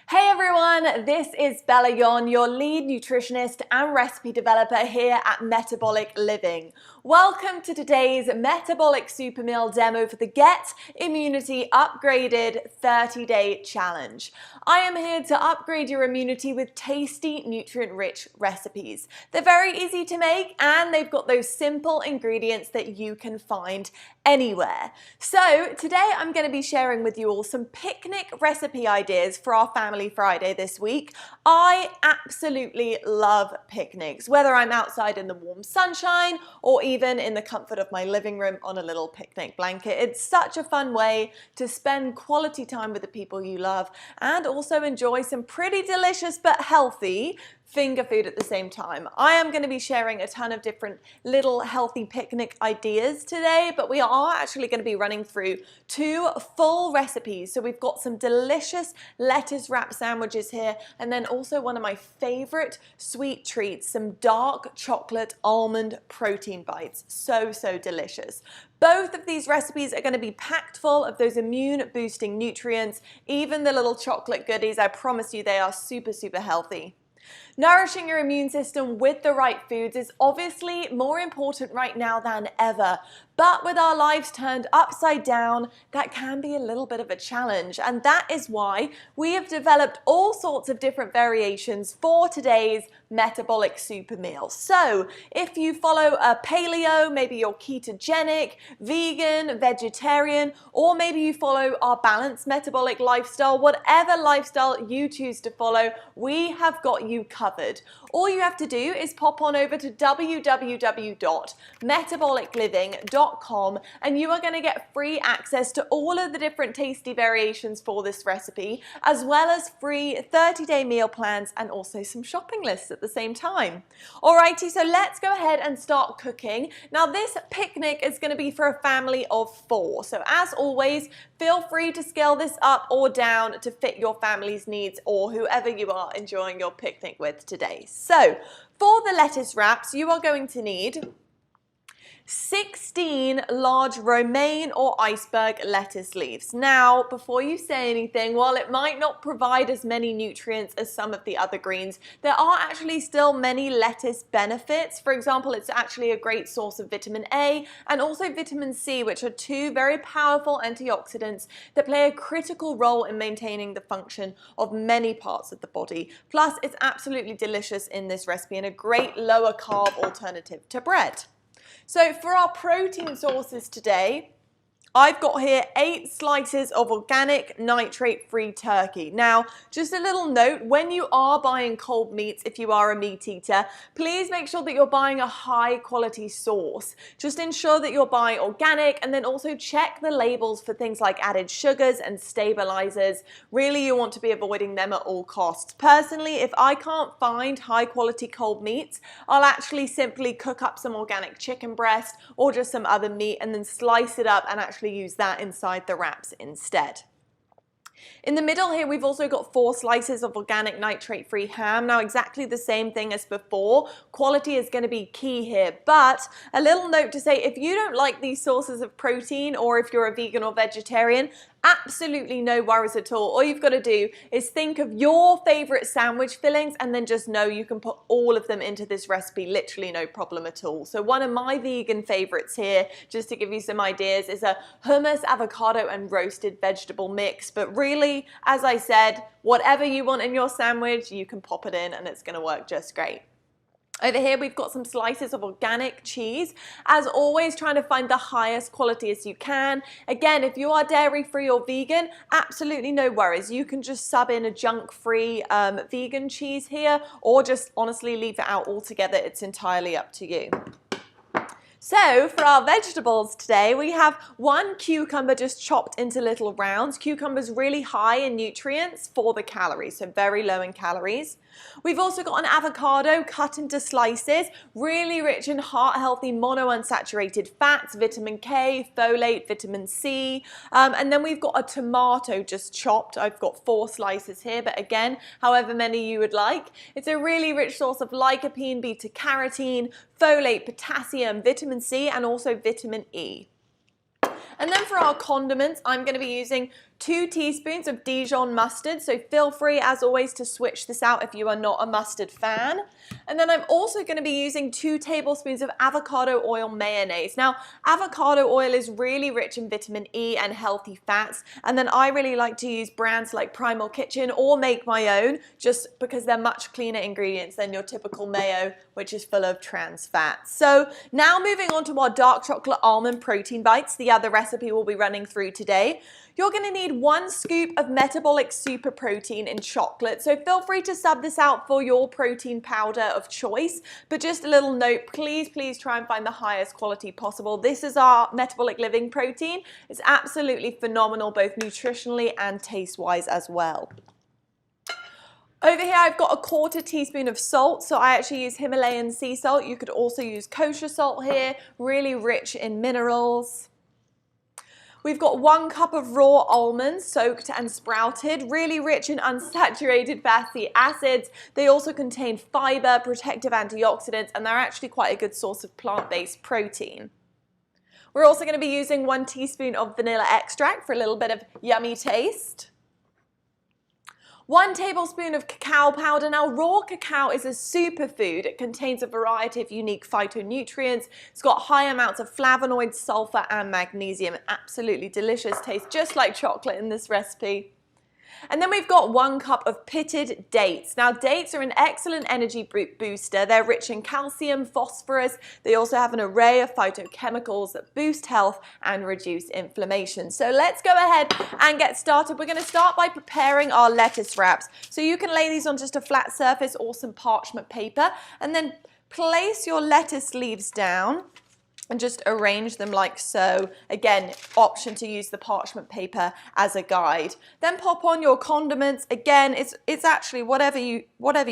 Hey everyone, this is Bella Yon, your lead nutritionist and recipe developer here at Metabolic Living. Welcome to today's Metabolic Super Meal demo for the Get Immunity Upgraded 30-Day Challenge. I am here to upgrade your immunity with tasty, nutrient-rich recipes. They're very easy to make and they've got those simple ingredients that you can find anywhere. So today I'm going to be sharing with you all some picnic recipe ideas for our Family Friday this week. I absolutely love picnics, whether I'm outside in the warm sunshine or even in the comfort of my living room on a little picnic blanket. It's such a fun way to spend quality time with the people you love and also enjoy some pretty delicious but healthy finger food at the same time. I am going to be sharing a ton of different little healthy picnic ideas today, but we are actually going to be running through two full recipes. So we've got some delicious lettuce wrap sandwiches here, and then also one of my favorite sweet treats, some dark chocolate almond protein bites. So delicious. Both of these recipes are going to be packed full of those immune boosting nutrients. Even the little chocolate goodies, I promise you they are super healthy. Nourishing your immune system with the right foods is obviously more important right now than ever. But with our lives turned upside down, that can be a little bit of a challenge. And that is why we have developed all sorts of different variations for today's metabolic super meal. So if you follow a paleo, maybe you're ketogenic, vegan, vegetarian, or maybe you follow our balanced metabolic lifestyle, whatever lifestyle you choose to follow, we have got you covered. All you have to do is pop on over to www.metabolicliving.com and you are going to get free access to all of the different tasty variations for this recipe, as well as free 30-day meal plans and also some shopping lists at the same time. Alrighty, so let's go ahead and start cooking. Now this picnic is going to be for a family of 4. So as always, feel free to scale this up or down to fit your family's needs or whoever you are enjoying your picnic with today. So for the lettuce wraps, you are going to need 16 large romaine or iceberg lettuce leaves. Now, before you say anything, while it might not provide as many nutrients as some of the other greens, there are actually still many lettuce benefits. For example, it's actually a great source of vitamin A and also vitamin C, which are two very powerful antioxidants that play a critical role in maintaining the function of many parts of the body. Plus, it's absolutely delicious in this recipe and a great lower carb alternative to bread. So for our protein sources today, I've got here 8 slices of organic nitrate-free turkey. Now, just a little note, when you are buying cold meats, if you are a meat eater, please make sure that you're buying a high quality source. Just ensure that you're buying organic and then also check the labels for things like added sugars and stabilizers. Really, you want to be avoiding them at all costs. Personally, if I can't find high quality cold meats, I'll actually simply cook up some organic chicken breast or just some other meat and then slice it up and actually use that inside the wraps instead. In the middle here, we've also got 4 slices of organic nitrate-free ham. Now, exactly the same thing as before. Quality is going to be key here, but a little note to say, if you don't like these sources of protein or if you're a vegan or vegetarian, absolutely no worries at all. All you've got to do is think of your favorite sandwich fillings and then just know you can put all of them into this recipe, literally no problem at all. So one of my vegan favorites here, just to give you some ideas, is a hummus, avocado and roasted vegetable mix. But really, as I said, whatever you want in your sandwich, you can pop it in and it's going to work just great. Over here, we've got some slices of organic cheese. As always, trying to find the highest quality as you can. Again, if you are dairy-free or vegan, absolutely no worries. You can just sub in a junk-free vegan cheese here, or just honestly leave it out altogether. It's entirely up to you. So for our vegetables today, we have 1 cucumber just chopped into little rounds. Cucumber's really high in nutrients for the calories, so very low in calories. We've also got an avocado cut into slices, really rich in heart-healthy monounsaturated fats, vitamin K, folate, vitamin C. And then we've got a tomato just chopped. I've got 4 slices here, but again, however many you would like. It's a really rich source of lycopene, beta-carotene, folate, potassium, vitamin C, and also vitamin E. And then for our condiments, I'm going to be using 2 teaspoons of Dijon mustard, so feel free as always to switch this out if you are not a mustard fan. And then I'm also going to be using 2 tablespoons of avocado oil mayonnaise. Now, avocado oil is really rich in vitamin E and healthy fats, and then I really like to use brands like Primal Kitchen or make my own just because they're much cleaner ingredients than your typical mayo, which is full of trans fats. So now moving on to our dark chocolate almond protein bites, the other recipe we'll be running through today. You're going to need 1 scoop of Metabolic super protein in chocolate, so feel free to sub this out for your protein powder of choice, but just a little note, please try and find the highest quality possible. This is our Metabolic Living protein. It's absolutely phenomenal both nutritionally and taste-wise as well. Over here I've got a 1/4 teaspoon of salt, so I actually use Himalayan sea salt. You could also use kosher salt here, really rich in minerals. We've got 1 cup of raw almonds, soaked and sprouted, really rich in unsaturated fatty acids. They also contain fiber, protective antioxidants, and they're actually quite a good source of plant-based protein. We're also going to be using 1 teaspoon of vanilla extract for a little bit of yummy taste. 1 tablespoon of cacao powder. Now, raw cacao is a superfood. It contains a variety of unique phytonutrients. It's got high amounts of flavonoids, sulfur, and magnesium. Absolutely delicious taste, just like chocolate in this recipe. And then we've got 1 cup of pitted dates. Now, dates are an excellent energy booster. They're rich in calcium, phosphorus. They also have an array of phytochemicals that boost health and reduce inflammation. So let's go ahead and get started. We're going to start by preparing our lettuce wraps. So you can lay these on just a flat surface or some parchment paper, and then place your lettuce leaves down and just arrange them like so. Again, option to use the parchment paper as a guide. Then pop on your condiments. Again, it's actually whatever you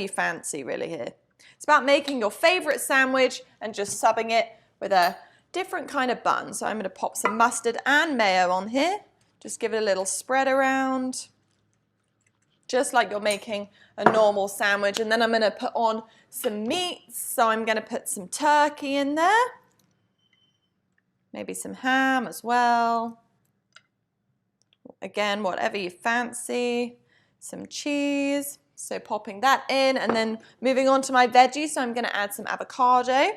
fancy really here. It's about making your favorite sandwich and just subbing it with a different kind of bun. So I'm going to pop some mustard and mayo on here. Just give it a little spread around, just like you're making a normal sandwich. And then I'm going to put on some meats. So I'm going to put some turkey in there. Maybe some ham as well. Again, whatever you fancy. Some cheese. So popping that in and then moving on to my veggies. So I'm going to add some avocado.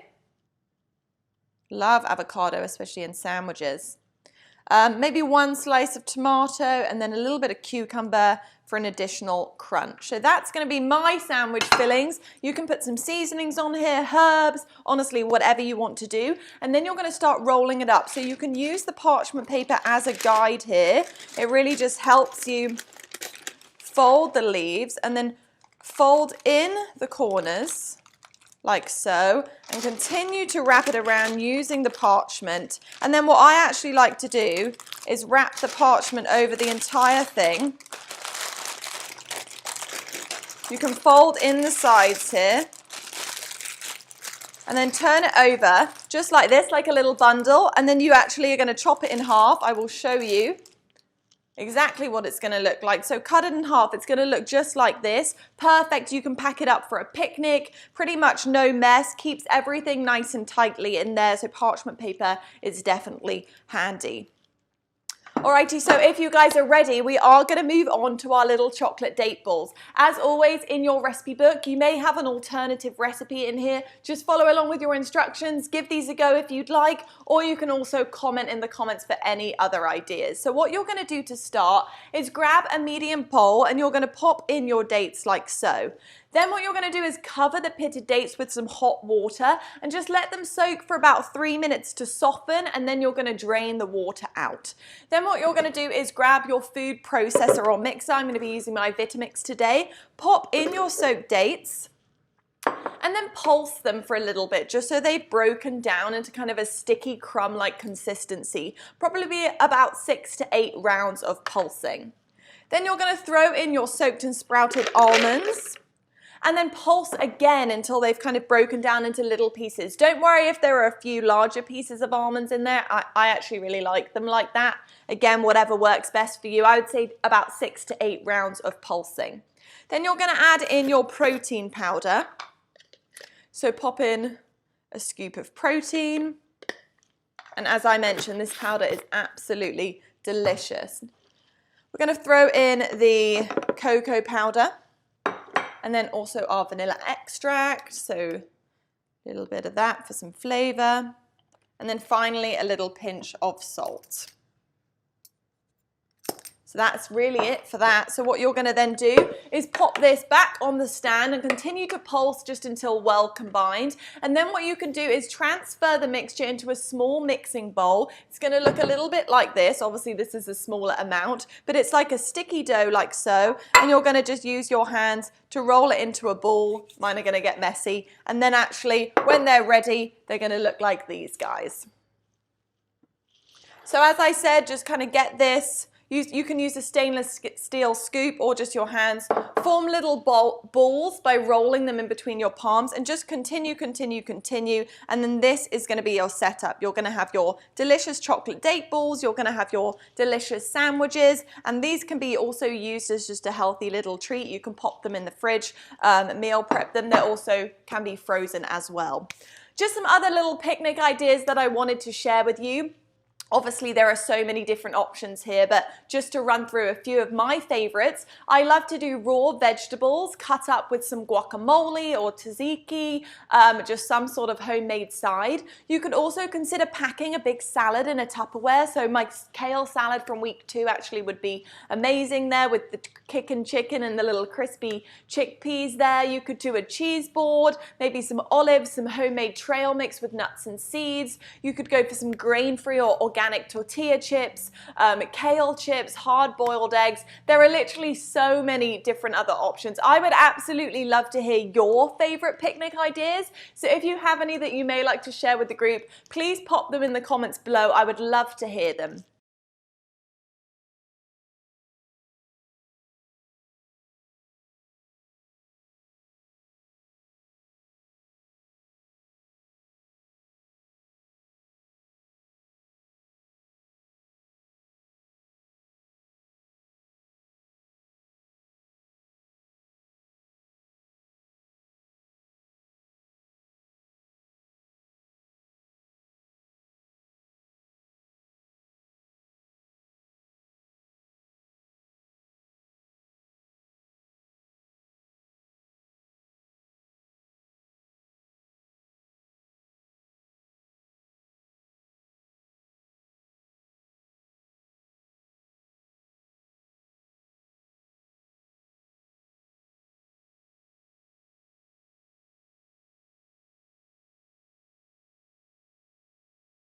Love avocado, especially in sandwiches. Maybe 1 slice of tomato and then a little bit of cucumber for an additional crunch. So that's going to be my sandwich fillings. You can put some seasonings on here, herbs, honestly, whatever you want to do. And then you're going to start rolling it up. So you can use the parchment paper as a guide here. It really just helps you fold the leaves and then fold in the corners like so, and continue to wrap it around using the parchment. And then what I actually like to do is wrap the parchment over the entire thing. You can fold in the sides here and then turn it over just like this, like a little bundle, and then you actually are going to chop it in half. I will show you exactly what it's going to look like. So cut it in half. It's going to look just like this. Perfect. You can pack it up for a picnic. Pretty much no mess. Keeps everything nice and tightly in there. So parchment paper is definitely handy. Alrighty, so if you guys are ready, we are going to move on to our little chocolate date balls. As always, in your recipe book, you may have an alternative recipe in here. Just follow along with your instructions, give these a go if you'd like, or you can also comment in the comments for any other ideas. So what you're going to do to start is grab a medium bowl and you're going to pop in your dates like so. Then what you're going to do is cover the pitted dates with some hot water and just let them soak for about 3 minutes to soften, and then you're going to drain the water out. Then what you're going to do is grab your food processor or mixer. I'm going to be using my Vitamix today. Pop in your soaked dates and then pulse them for a little bit just so they've broken down into kind of a sticky crumb-like consistency. Probably about 6 to 8 rounds of pulsing. Then you're going to throw in your soaked and sprouted almonds, and then pulse again until they've kind of broken down into little pieces. Don't worry if there are a few larger pieces of almonds in there. I actually really like them like that. Again, whatever works best for you. I would say about 6 to 8 rounds of pulsing. Then you're going to add in your protein powder. So pop in a scoop of protein. And as I mentioned, this powder is absolutely delicious. We're going to throw in the cocoa powder and then also our vanilla extract. So a little bit of that for some flavor. And then finally a little pinch of salt. So that's really it for that. So what you're going to then do is pop this back on the stand and continue to pulse just until well combined. And then what you can do is transfer the mixture into a small mixing bowl. It's going to look a little bit like this. Obviously this is a smaller amount, but it's like a sticky dough like so. And you're going to just use your hands to roll it into a ball. Mine are going to get messy. And then actually when they're ready, they're going to look like these guys. So as I said, just kind of get this. You can use a stainless steel scoop or just your hands. Form little balls by rolling them in between your palms and just continue. And then this is going to be your setup. You're going to have your delicious chocolate date balls. You're going to have your delicious sandwiches. And these can be also used as just a healthy little treat. You can pop them in the fridge, meal prep them. They also can be frozen as well. Just some other little picnic ideas that I wanted to share with you. Obviously, there are so many different options here, but just to run through a few of my favorites, I love to do raw vegetables cut up with some guacamole or tzatziki, just some sort of homemade side. You could also consider packing a big salad in a Tupperware. So my kale salad from week 2 actually would be amazing there with the kickin' chicken and the little crispy chickpeas there. You could do a cheese board, maybe some olives, some homemade trail mix with nuts and seeds. You could go for some grain-free or organic tortilla chips, kale chips, hard-boiled eggs. There are literally so many different other options. I would absolutely love to hear your favorite picnic ideas. So if you have any that you may like to share with the group, please pop them in the comments below. I would love to hear them.